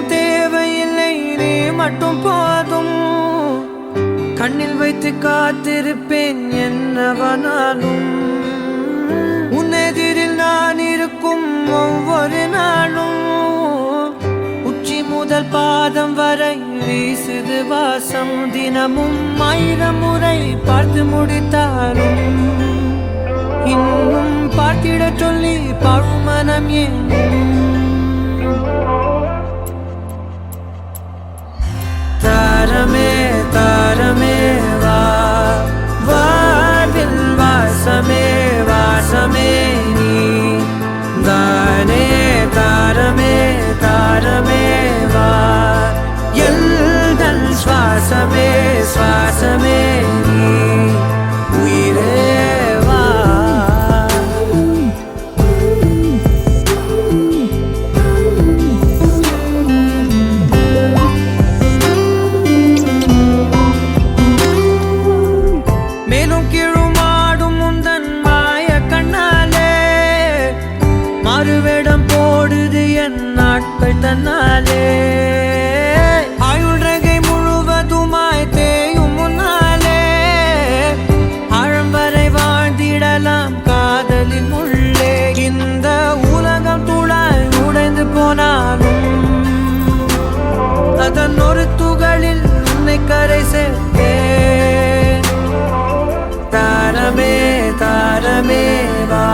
எதுவும் தேவையில்லை, நீ மட்டும் போதும். கண்ணில் வைத்து காத்திருப்பேன் என்னவனாலும். உன்னெதிரில் நான் இருக்கும் ஒவ்வொரு நாளும். உச்சி முதல் பாதம் வரை வீசுது வாசம். தினமும் 1000 முறை பார்த்து முடித்தாலும் இன்னும் பார்த்திட சொல்லி பழுமனம் ஏன்? தாரமே தாரமே வா, வாழ்வின் வாசமே வாசமே நீ தானே. தாரமே தாரமே வா, எல்தல் சுவாசமே சுவாசமே நீ உயிரே வா. மேலும் கீழுமாடும் முந்தன் மாய கண்ணாலே மாறுவேடம் போடுது என் நாட்கள் தன்னாலே. ஆயுள் ரகை முழுவதுமாய் தேயும் முன்னாலே ஆழம் வரை வாழ்ந்திடலாம் காதலின் உள்ளே. இந்த உலகம் துளாய் உடைந்து போனாலும் அதன் ஒரு துகளில் உன்னை கரை சேர்த்தேன். தாரமே தாரமே வா,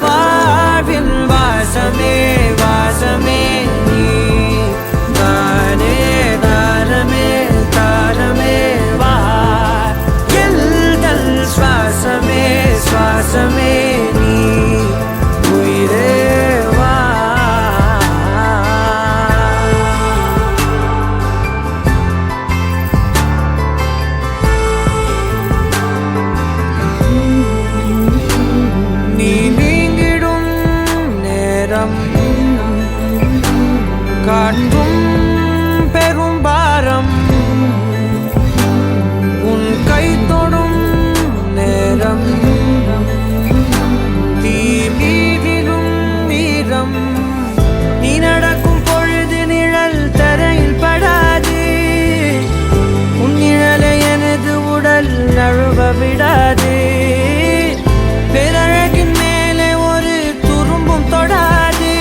வாழ்வின் வாசமே வாசமே நீ தானே. தாரமே தாரமே வா, எல்தல் சுவாசமே சுவாசமே நீ உயிரே வா. நீ நீங்கிடும் நேரம் காட்டும் பெரும் பாரம். உன் கை தொடும் நேரம் தீ மீதிலும் வீரம். நீ நடக்கும் பொழுது நிழல் தரையில் படாது. உன் நிழலை எனது உடல் நழுவ விடாது. பேரழகின் மேலே ஒரு துரும்பும் தொடாது.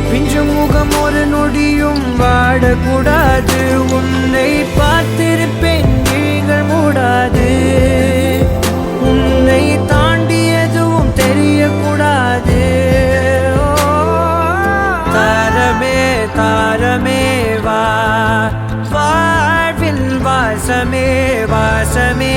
பிஞ்சு முகம் ஒரு நொடியும் வாடக்கூடாது. உன்னை பார்த்திருப்பேன் விழிகள் மூடாது. உன்னை தாண்டி எதுவும் தெரியக்கூடாது. தாரமே தாரமே வா, வாழ்வின் வாசமே வாசமே